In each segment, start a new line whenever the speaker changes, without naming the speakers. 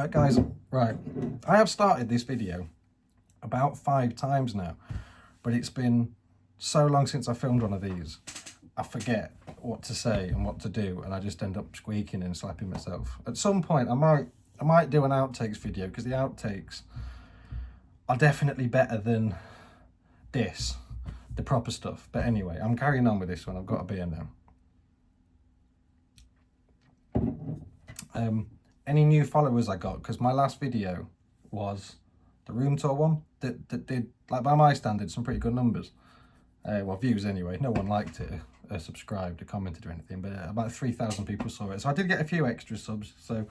Right guys, right, I have started this video about 5 times now, but it's been so long since I filmed one of these, I forget what to say and what to do, and I just end up squeaking and slapping myself. At some point I might do an outtakes video, because the outtakes are definitely better than this, the proper stuff. But anyway, I'm carrying on with this one. I've got a beer now. Any new followers I got, because my last video was the room tour one that did, like, by my standards, some pretty good numbers. Well, views anyway. No one liked it, subscribed, or commented or anything, but about 3,000 people saw it. So I did get a few extra subs. So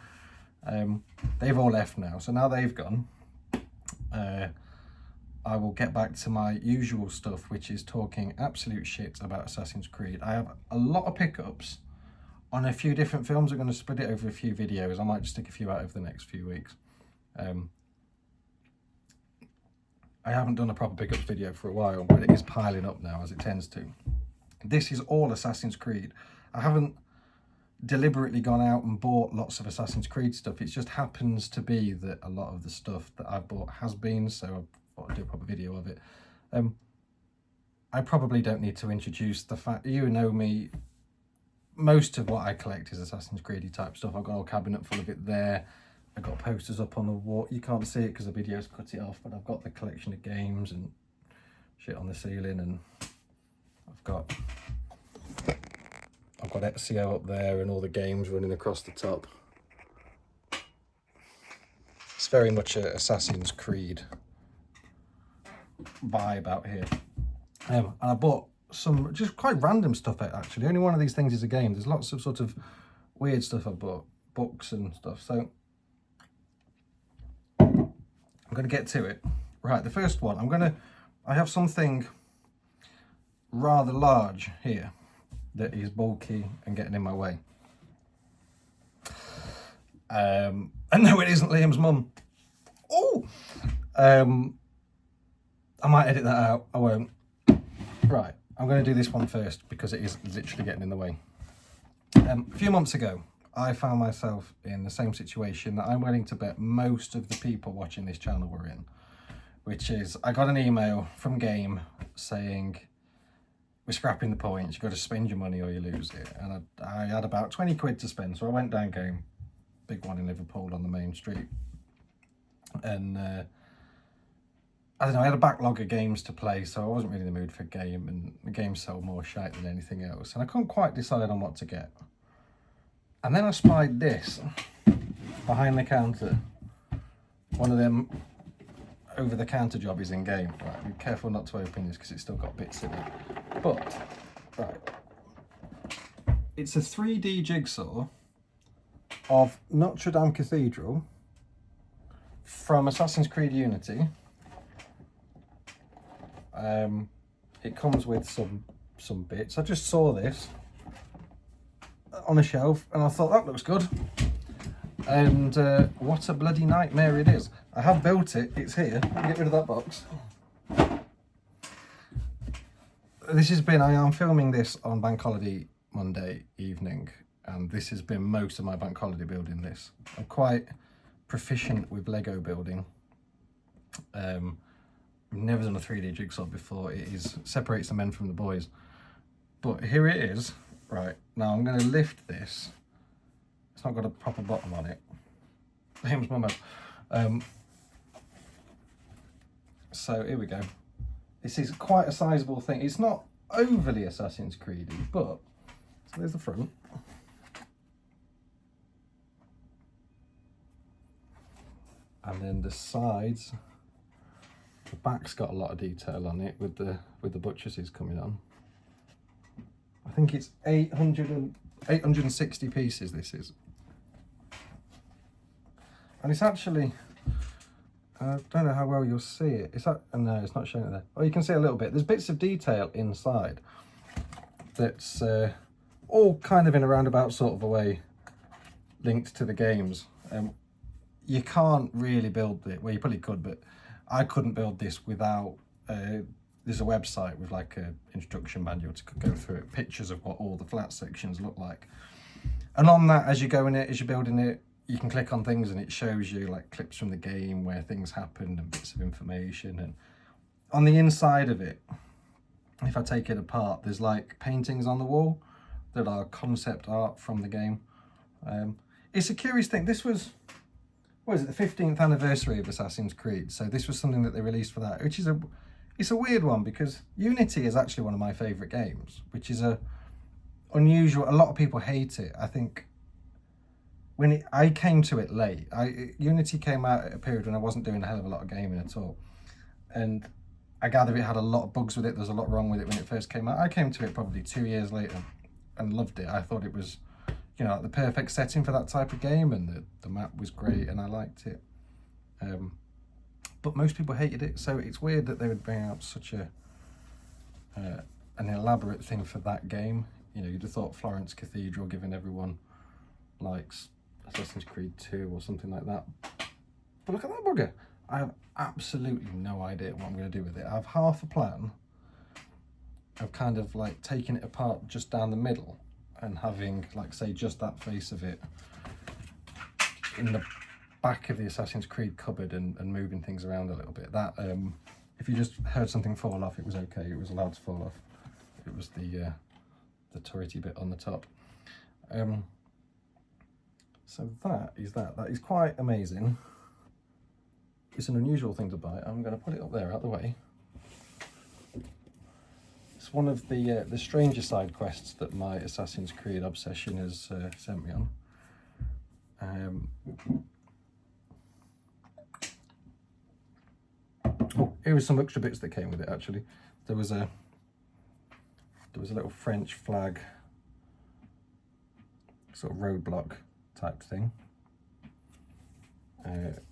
they've all left now. So now they've gone, I will get back to my usual stuff, which is talking absolute shit about Assassin's Creed. I have a lot of pickups on a few different films. I'm going to split it over a few videos. I might just stick a few out over the next few weeks. I haven't done a proper pickups video for a while, but it is piling up now, as it tends to. This is all Assassin's Creed. I haven't deliberately gone out and bought lots of Assassin's Creed stuff. It just happens to be that a lot of the stuff that I've bought has been, so I thought I'd do a proper video of it. I probably don't need to introduce the fact, you know me, most of what I collect is Assassin's Creed type stuff. I've got a whole cabinet full of it there. I've got posters up on the wall. You can't see it because the video's cut it off, but I've got the collection of games and shit on the ceiling, and I've got Ezio up there and all the games running across the top. It's very much a Assassin's Creed vibe out here. And I bought some just quite random stuff actually. Only one of these things is a game. There's lots of sort of weird stuff I bought, books and stuff. So I'm going to get to it. Right, the first one, I have something rather large here that is bulky and getting in my way. And no, it isn't Liam's mum. Oh! I might edit that out. I won't. Right, I'm going to do this one first because it is literally getting in the way. A few months ago, I found myself in the same situation that I'm willing to bet most of the people watching this channel were in, which is I got an email from Game saying, we're scrapping the points, you've got to spend your money or you lose it. And I had about 20 quid to spend, so I went down Game, big one in Liverpool on the main street. And I don't know, I had a backlog of games to play, so I wasn't really in the mood for Game, and the games sell more shite than anything else. And I couldn't quite decide on what to get. And then I spied this behind the counter. One of them over-the-counter jobbies in Game. Right, be careful not to open this because it's still got bits in it. But, right, it's a 3D jigsaw of Notre Dame Cathedral from Assassin's Creed Unity. It comes with some bits. I just saw this on a shelf and I thought that looks good, and what a bloody nightmare it is. I have built it, it's here. Get rid of that box. This has been, I am filming this on Bank Holiday Monday evening, and this has been most of my Bank Holiday building this. I'm quite proficient with Lego building. I've never done a 3D jigsaw before. It separates the men from the boys. But here it is. Right, now I'm going to lift this. It's not got a proper bottom on it. Liam's mum out. So here we go. This is quite a sizable thing. It's not overly Assassin's Creed-y, but so there's the front. And then the sides. The back's got a lot of detail on it with the buttresses coming on. I think it's 860 pieces this is. And it's actually, I don't know how well you'll see it. No, it's not showing it there. Oh, you can see a little bit. There's bits of detail inside that's all kind of in a roundabout sort of a way linked to the games. You can't really build it, well, you probably could, but I couldn't build this without there's a website with like an instruction manual to go through it, pictures of what all the flat sections look like. And on that, as you go in it, as you're building it, you can click on things and it shows you like clips from the game where things happened and bits of information. And on the inside of it, if I take it apart, there's like paintings on the wall that are concept art from the game. It's a curious thing. This was, what is it, the 15th anniversary of Assassin's Creed. So this was something that they released for that, which is it's a weird one because Unity is actually one of my favourite games, which is unusual. A lot of people hate it. I think when I came to it late, Unity came out at a period when I wasn't doing a hell of a lot of gaming at all. And I gather it had a lot of bugs with it. There's a lot wrong with it when it first came out. I came to it probably 2 years later and loved it. I thought it was, you know, the perfect setting for that type of game, and the map was great and I liked it. But most people hated it, so it's weird that they would bring out such an elaborate thing for that game. You know, you'd have thought Florence Cathedral, given everyone likes Assassin's Creed 2 or something like that. But look at that bugger. I have absolutely no idea what I'm going to do with it. I have half a plan of kind of like taking it apart just down the middle and having, like, say, just that face of it in the back of the Assassin's Creed cupboard and moving things around a little bit. That if you just heard something fall off, it was okay. It was allowed to fall off. It was the turrety bit on the top. So that is quite amazing. It's an unusual thing to buy. I'm going to put it up there out the way. It's one of the stranger side quests that my Assassin's Creed obsession has sent me on. Oh, here are some extra bits that came with it. Actually, there was a little French flag, sort of roadblock type thing.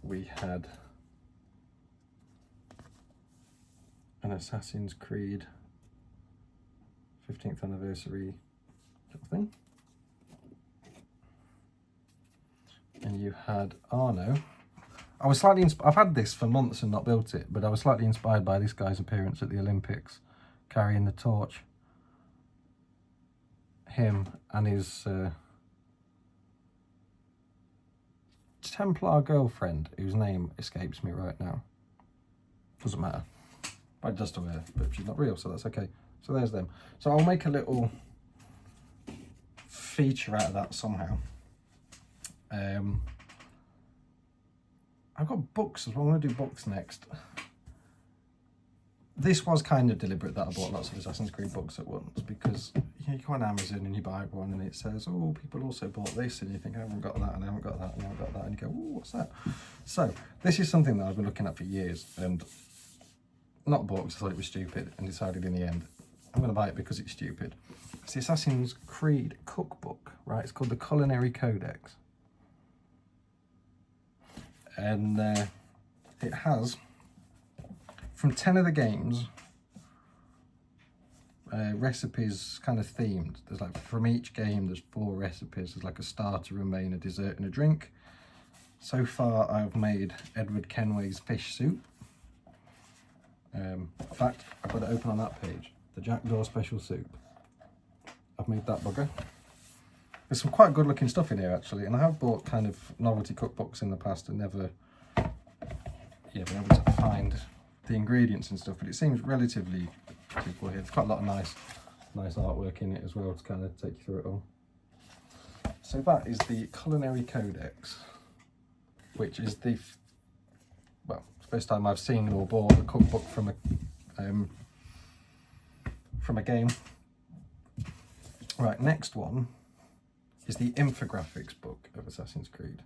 We had an Assassin's Creed 15th anniversary little thing, and you had Arno. I was slightly I've had this for months and not built it, but I was slightly inspired by this guy's appearance at the Olympics, carrying the torch. Him and his Templar girlfriend, whose name escapes me right now. Doesn't matter. I just aware, but she's not real, so that's okay. So there's them. So I'll make a little feature out of that somehow. I've got books as well. I'm going to do books next. This was kind of deliberate that I bought lots of Assassin's Creed books at once, because you go on Amazon and you buy one and it says, oh, people also bought this, and you think, I haven't got that, and I haven't got that, and I haven't got that, and you go, oh, what's that? So this is something that I've been looking at for years and not bought because I thought it was stupid, and decided in the end I'm going to buy it because it's stupid. It's the Assassin's Creed cookbook, right? It's called the Culinary Codex. And it has, from 10 of the games, recipes kind of themed. There's like, from each game, there's 4 recipes. There's like a starter, a main, a dessert, and a drink. So far, I've made Edward Kenway's fish soup. In fact, I've got it open on that page. The Jackdaw Special Soup. I've made that bugger. There's some quite good looking stuff in here actually, and I have bought kind of novelty cookbooks in the past and never been able to find the ingredients and stuff, but it seems relatively simple here. There's quite a lot of nice artwork in it as well to kind of take you through it all. So that is the Culinary Codex, which is the, well, it's the first time I've seen or bought a cookbook from a game. Right, next one is the infographics book of Assassin's Creed.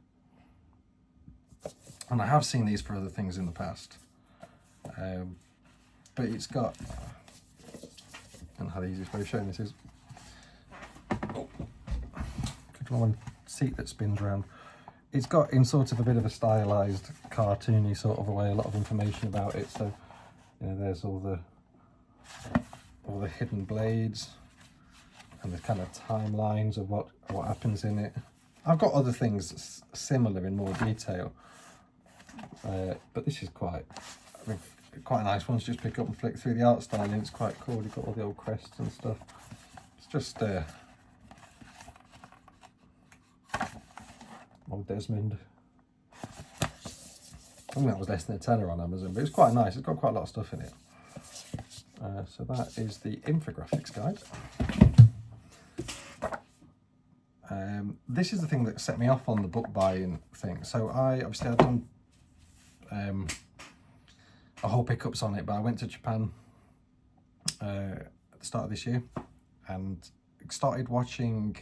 And I have seen these for other things in the past. But it's got, I don't know how the easiest way of showing this is. Oh, one seat that spins around. It's got, in sort of a bit of a stylized, cartoony sort of a way, a lot of information about it. So, you know, there's all the hidden blades and the kind of timelines of what happens in it. I've got other things similar in more detail, but this is quite a nice one to just pick up and flick through. The art style and it's quite cool. You've got all the old crests and stuff. It's just one Old Desmond. I think that was less than a tenner on Amazon, but it's quite nice. It's got quite a lot of stuff in it. So that is the infographics guide. This is the thing that set me off on the book buying thing. So I'd done a whole pickups on it, but I went to Japan at the start of this year and started reading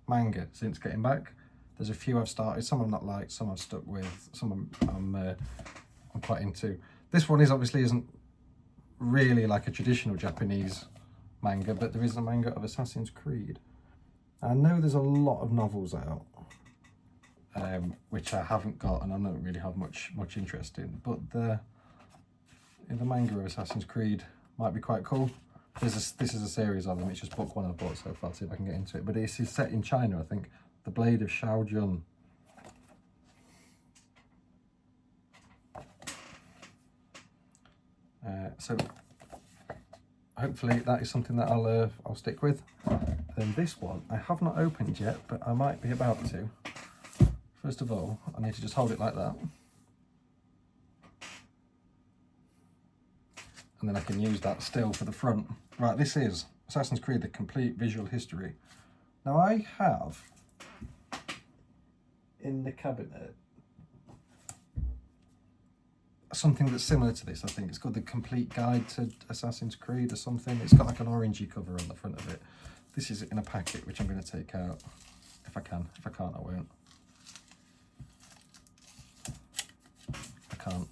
manga since getting back. There's a few I've started, some I've not liked, some I've stuck with, some I'm quite into. This one isn't really like a traditional Japanese manga, but there is a manga of Assassin's Creed. I know there's a lot of novels out, which I haven't got and I don't really have much interest in, but the manga of Assassin's Creed might be quite cool. This is a series of them. It's just book one I've bought so far, to see if I can get into it. But this is set in China, I think. The Blade of Shao Jun. So hopefully that is something that I'll stick with. Then this one I have not opened yet, but I might be about to. First of all, I need to just hold it like that, and then I can use that still for the front. Right, this is Assassin's Creed: The Complete Visual History. Now I have in the cabinet something that's similar to this. I think it's called The Complete Guide to Assassin's Creed or something. It's got like an orangey cover on the front of it. This is in a packet, which I'm going to take out if I can. If I can't, I won't. I can't.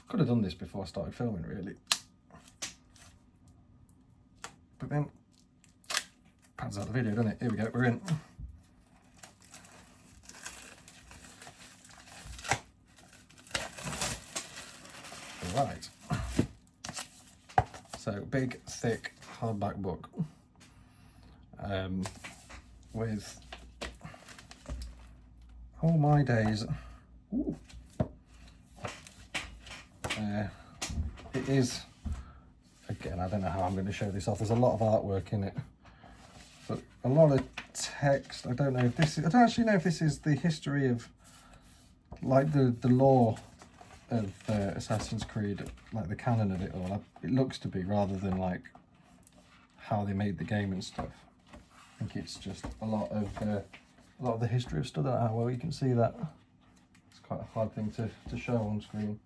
Could have done this before I started filming, really. But then, pads out the video, doesn't it? Here we go, we're in. Right. So, big, thick, hardback book. With all my days. Ooh. It is, again, I don't know how I'm going to show this off. There's a lot of artwork in it, but a lot of text. I don't know if this is, I don't actually know if this is the history of like the lore of Assassin's Creed, like the canon of it all. It looks to be, rather than like how they made the game and stuff. I think it's just a lot of the history of stuff. I don't know how well you can see that. It's quite a hard thing to show on screen.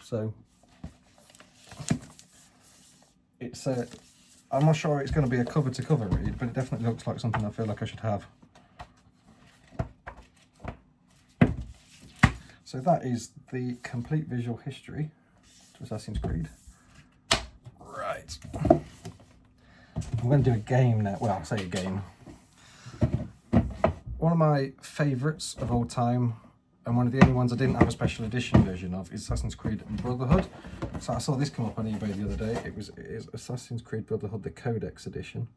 So it's I'm not sure it's going to be a cover to cover read, but it definitely looks like something I feel like I should have. So that is the complete visual history to Assassin's Creed. Right. I'm going to do a game now. Well, I'll say a game. One of my favourites of all time, and one of the only ones I didn't have a special edition version of, is Assassin's Creed Brotherhood. So I saw this come up on eBay the other day. It is Assassin's Creed Brotherhood, the Codex edition,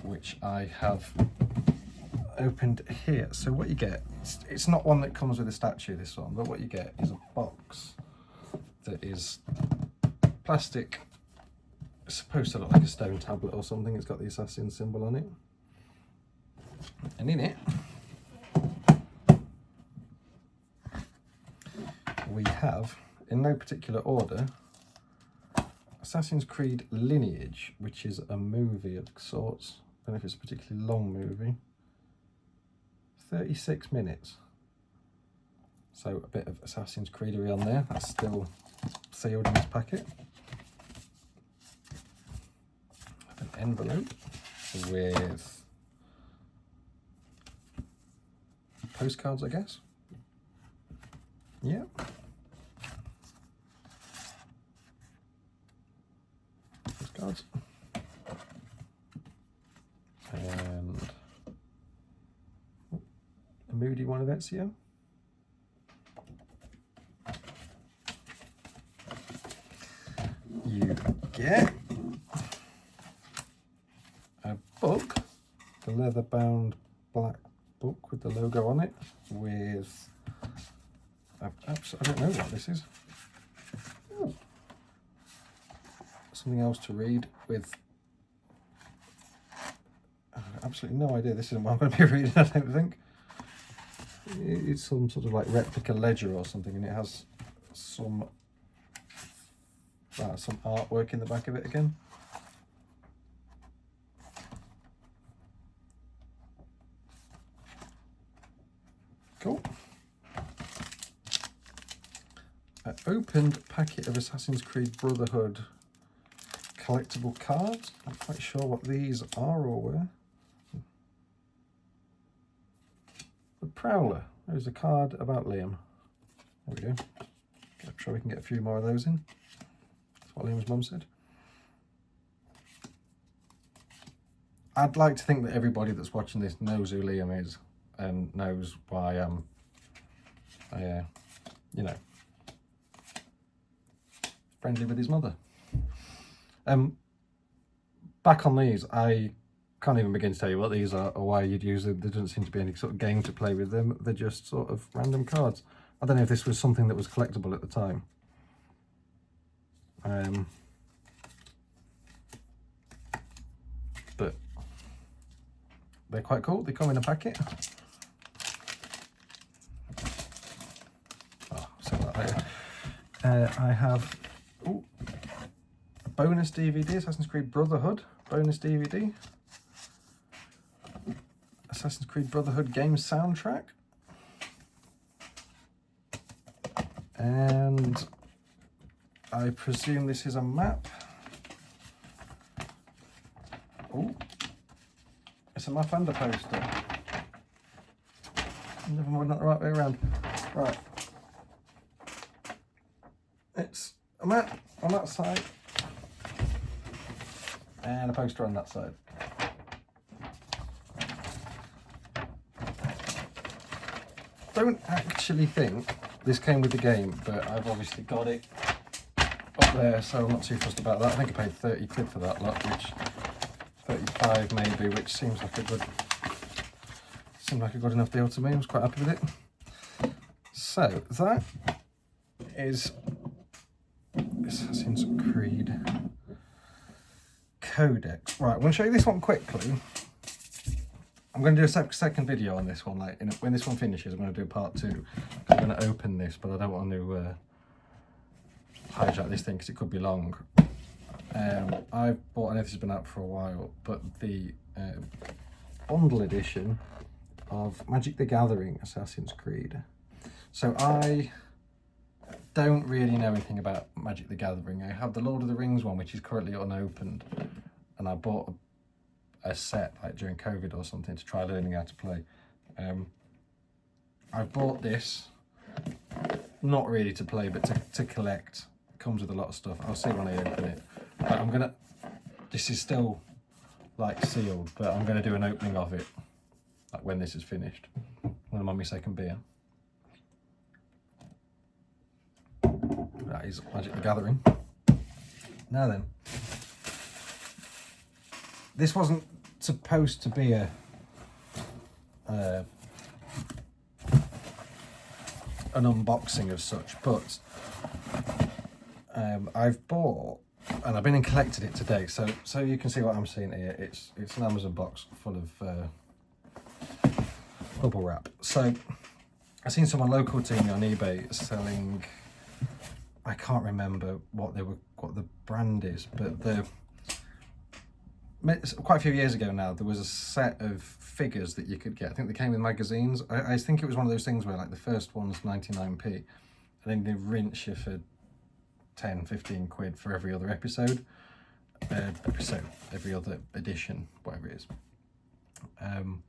which I have opened here. So what you get, it's not one that comes with a statue, this one, but what you get is a box that is plastic. It's supposed to look like a stone tablet or something. It's got the assassin symbol on it, and in it we have, in no particular order, Assassin's Creed Lineage, which is a movie of sorts. I don't know if it's a particularly long movie. 36 minutes. So a bit of Assassin's Creedery on there. That's still sealed in this packet. An envelope with postcards, I guess. Yeah. Postcards. And a moody one of Ezio. You get a book, the leather-bound black book with the logo on it, with I don't know what this is. something else to read with. Absolutely no idea. This isn't what I'm going to be reading, I don't think. It's some sort of like replica ledger or something, and it has some artwork in the back of it again. Cool. An opened packet of Assassin's Creed Brotherhood collectible cards. I'm not quite sure what these are or were. The Prowler. There's a card about Liam. There we go. I'm sure we can get a few more of those in. That's what Liam's mum said. I'd like to think that everybody that's watching this knows who Liam is and knows why you know, friendly with his mother. Back on these, I can't even begin to tell you what these are or why you'd use them. There doesn't seem to be any sort of game to play with them. They're just sort of random cards. I don't know if this was something that was collectible at the time. But they're quite cool. They come in a packet. Oh, so I have a bonus DVD, Assassin's Creed Brotherhood bonus DVD. Assassin's Creed Brotherhood game soundtrack. And I presume this is a map. Oh, it's a map and a poster. Never mind, not the right way around. Right. It's a map on that side and a poster on that side. Don't actually think this came with the game, but I've obviously got it up there, so I'm not too fussed about that. I think I paid 30 quid for that lot, which 35 maybe, which seems like a good enough deal to me. I was quite happy with it. So that is Assassin's Creed Codex. Right, I'm going to show you this one quickly. I'm going to do a second video on this one. When this one finishes, I'm going to do part 2. I'm going to open this, but I don't want to hijack this thing because it could be long. I've bought, I know this has been out for a while, but the bundle edition of Magic the Gathering Assassin's Creed. So I don't really know anything about Magic the Gathering. I have the Lord of the Rings one, which is currently unopened, and I bought a set like during COVID or something to try learning how to play. I've bought this, not really to play, but to collect. It comes with a lot of stuff. I'll see when I open it. But this is still like sealed, but I'm gonna do an opening of it like when this is finished, when I'm on my second beer. That is Magic the Gathering. Now then, this wasn't supposed to be an unboxing of such, but I've bought, and I've been and collected it today, so you can see what I'm seeing here. It's an Amazon box full of bubble wrap. So I've seen someone local to me on eBay selling, I can't remember what the brand is, but quite a few years ago now, there was a set of figures that you could get. I think they came with magazines. I think it was one of those things where like the first one's 99p, and then they rinse you for 10, 15 quid for every other episode, every other edition, whatever it is. And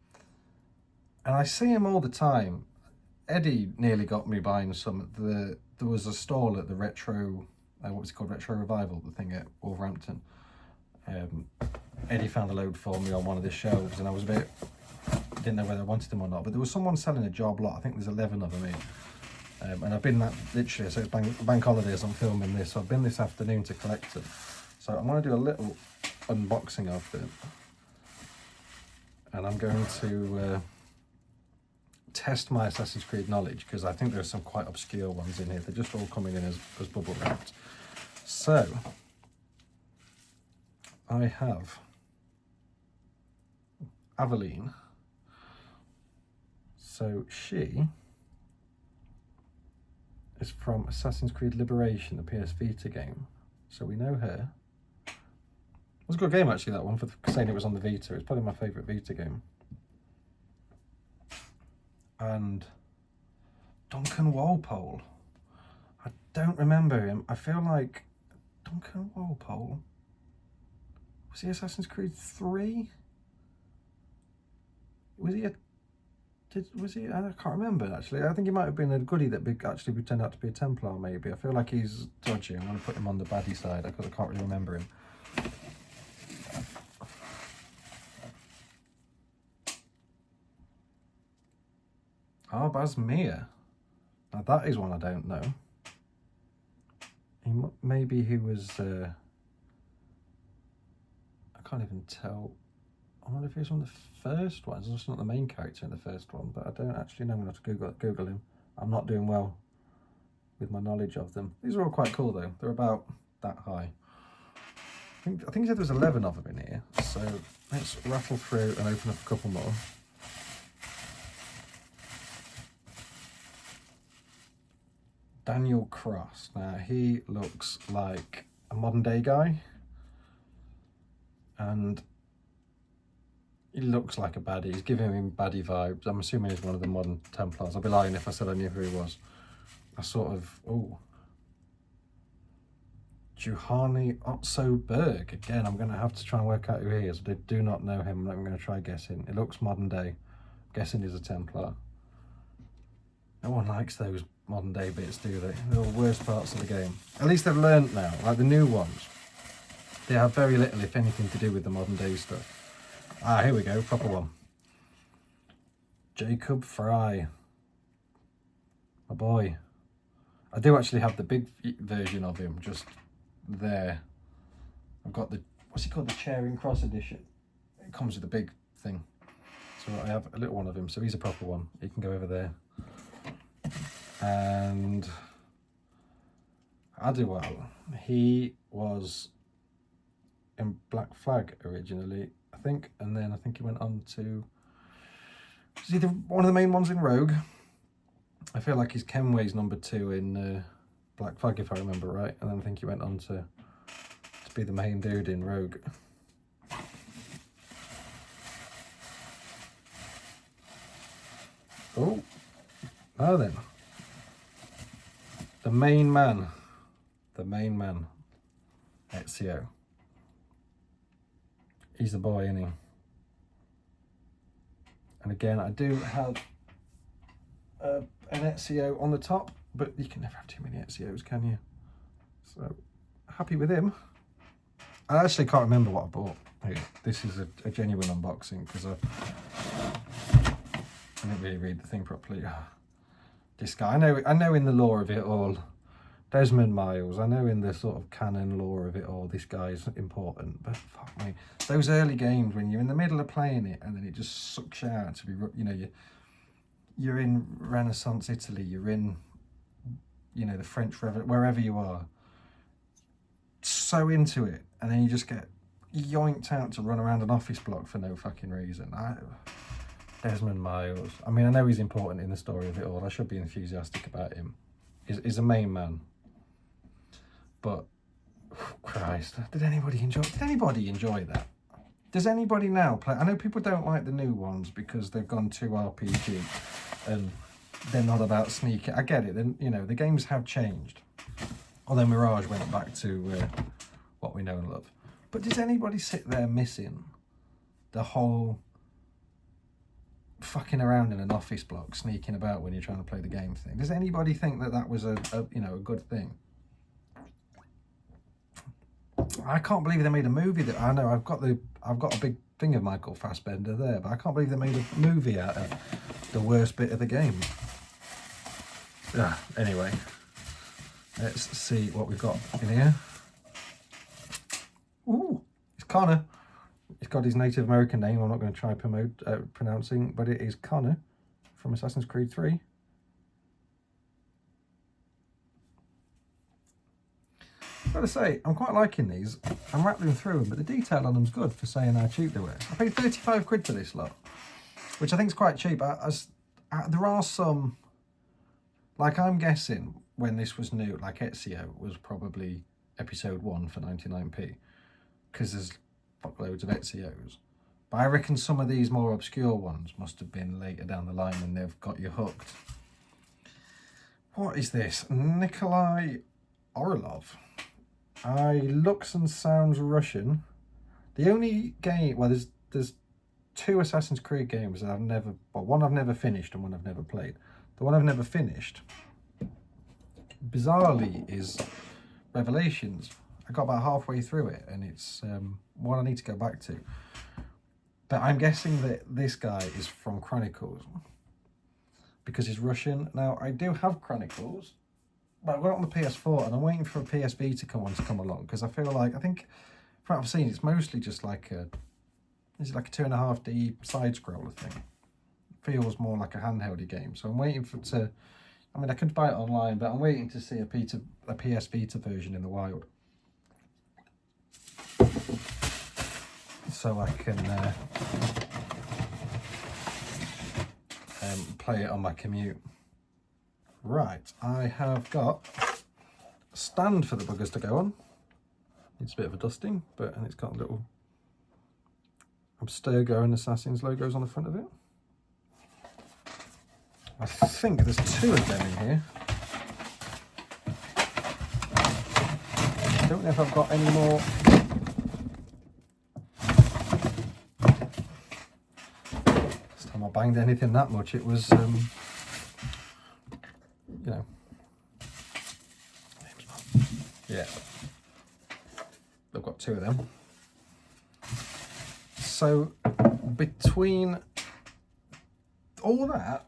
I see them all the time. Eddie nearly got me buying some. There was a stall at the Retro, what was it called, Retro Revival, the thing at Wolverhampton. Eddie found a load for me on one of the shelves, and I didn't know whether I wanted them or not, but there was someone selling a job lot. I think there's 11 of them in. And I've been literally, so it's bank holidays, I'm filming this, so I've been this afternoon to collect them. So I'm going to do a little unboxing of them, and I'm going to test my Assassin's Creed knowledge, because I think there are some quite obscure ones in here. They're just all coming in as bubble wrapped. So I have Aveline. So she is from Assassin's Creed Liberation, the PS Vita game. So we know her. It was a good game actually, that one, for saying it was on the Vita. It's probably my favourite Vita game. And Duncan Walpole. I don't remember him. I feel like Duncan Walpole, was he Assassin's Creed 3? Was he I can't remember actually. I think he might have been a goodie that actually turned out to be a Templar maybe. I feel like he's dodgy. I'm going to put him on the baddie side because I can't really remember him. Arbaz Mir. Now that is one I don't know. Maybe he was, I can't even tell. I wonder if he was one of the first ones. He's not the main character in the first one, but I don't actually know. I'm going to have to Google him. I'm not doing well with my knowledge of them. These are all quite cool though. They're about that high. I think he said there was 11 of them in here. So let's rattle through and open up a couple more. Daniel Cross. Now he looks like a modern day guy, and he looks like a baddie. He's giving him baddie vibes. I'm assuming he's one of the modern Templars. I'd be lying if I said I knew who he was. I sort of, Juhani Otso Berg. Again, I'm going to have to try and work out who he is. I do not know him. I'm going to try guessing. It looks modern day. I'm guessing he's a Templar. No one likes those modern day bits, do they? They're the worst parts of the game. At least they've learnt now, like the new ones. They have very little, if anything, to do with the modern day stuff. Ah, here we go, proper one. Jacob Fry. My boy. I do actually have the big version of him just there. I've got the, what's he called, the Charing Cross edition. It comes with a big thing. So I have a little one of him, so he's a proper one. He can go over there. And Adewale, he was in Black Flag originally, I think, and then I think he went on to, is he one of the main ones in Rogue? I feel like he's Kenway's number 2 in Black Flag, if I remember right, and then I think he went on to be the main dude in Rogue. Oh, now then. The main man, Ezio. He's the boy, isn't he? And again, I do have an Ezio on the top, but you can never have too many Ezios, can you? So, happy with him. I actually can't remember what I bought. Here, this is a genuine unboxing, because I didn't really read the thing properly. This guy, I know in the lore of it all, Desmond Miles, I know in the sort of canon lore of it all, this guy's important, but fuck me. Those early games when you're in the middle of playing it and then it just sucks you out to be, you know, you're in Renaissance Italy, you're in, you know, the French Revolution, wherever you are, so into it, and then you just get yoinked out to run around an office block for no fucking reason. Desmond Miles. I mean, I know he's important in the story of it all. I should be enthusiastic about him. He's a main man. But, Christ, did anybody enjoy that? Does anybody now play? I know people don't like the new ones because they've gone too RPG and they're not about sneaking. I get it. Then, you know, the games have changed. Although Mirage went back to what we know and love. But does anybody sit there missing the whole fucking around in an office block, sneaking about when you're trying to play the game thing? Does anybody think that that was a good thing? I can't believe they made a movie that, I know I've got a big thing of Michael Fassbender there, but I can't believe they made a movie out of the worst bit of the game. Anyway, let's see what we've got in here. Ooh, it's Connor. It's got his Native American name. I'm not going to try pronouncing, but it is Connor from Assassin's Creed 3. I've got to say, I'm quite liking these. I'm rattling through them, but the detail on them's good for saying how cheap they were. I paid 35 quid for this lot, which I think is quite cheap. There are some, like I'm guessing when this was new, like Ezio was probably episode 1 for 99p, because there's fuckloads of Ezios. But I reckon some of these more obscure ones must have been later down the line and they've got you hooked. What is this? Nikolai Orlov. Looks and sounds Russian. The only game, well, there's 2 Assassin's Creed games that I've never, well, one I've never finished and one I've never played. The one I've never finished, bizarrely, is Revelations. I got about halfway through it and it's one I need to go back to. But I'm guessing that this guy is from Chronicles because he's Russian. Now, I do have Chronicles, but I've got it on the PS4 and I'm waiting for a PSV to come along because I feel like, I think from what I've seen, it's mostly just like a, is it like a 2.5D side scroller thing? Feels more like a handheldy game. So I'm waiting for it to, I mean, I could buy it online, but I'm waiting to see a PS Vita version in the wild. So I can play it on my commute. Right, I have got a stand for the buggers to go on. Needs a bit of a dusting, and it's got a little Abstergo and Assassin's logos on the front of it. I think there's 2 of them in here. I don't know if I've got any more. Last time I banged anything that much, it was, you know, yeah. I've got 2 of them. So between all that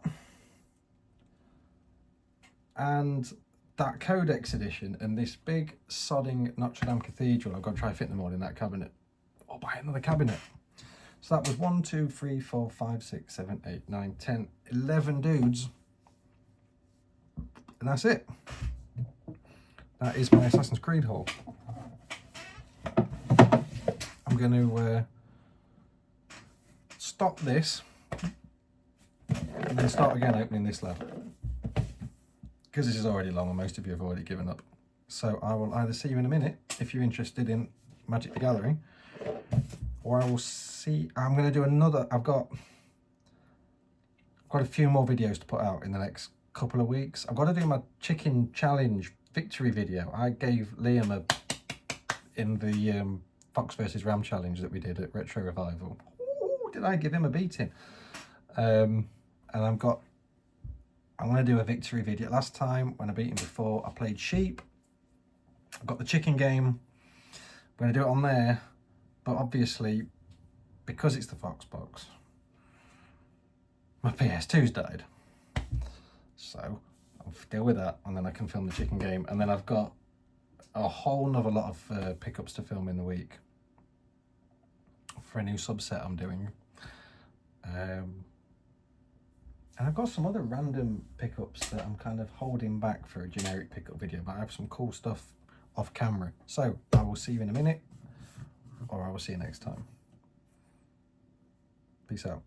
and that Codex edition and this big sodding Notre Dame Cathedral, I've got to try fitting them all in that cabinet or buy another cabinet. So that was 1, 2, 3, 4, 5, 6, 7, 8, 9, 10, 11 dudes, and that's it. That is my Assassin's Creed haul. I'm going to stop this and then start again opening this lab, because this is already long and most of you have already given up. So I will either see you in a minute if you're interested in Magic the Gathering, or I will see, I'm going to do another, I've got quite a few more videos to put out in the next couple of weeks. I've got to do my chicken challenge victory video. I gave Liam in the Fox versus Ram challenge that we did at Retro Revival. Ooh, did I give him a beating? And I'm going to do a victory video. Last time when I beat him before, I played sheep. I've got the chicken game. I'm going to do it on there, but obviously because it's the Fox box, my PS2's died. So I'll deal with that and then I can film the chicken game. And then I've got a whole nother lot of pickups to film in the week for a new subset I'm doing. And I've got some other random pickups that I'm kind of holding back for a generic pickup video, but I have some cool stuff off camera. So I will see you in a minute, or I will see you next time. Peace out.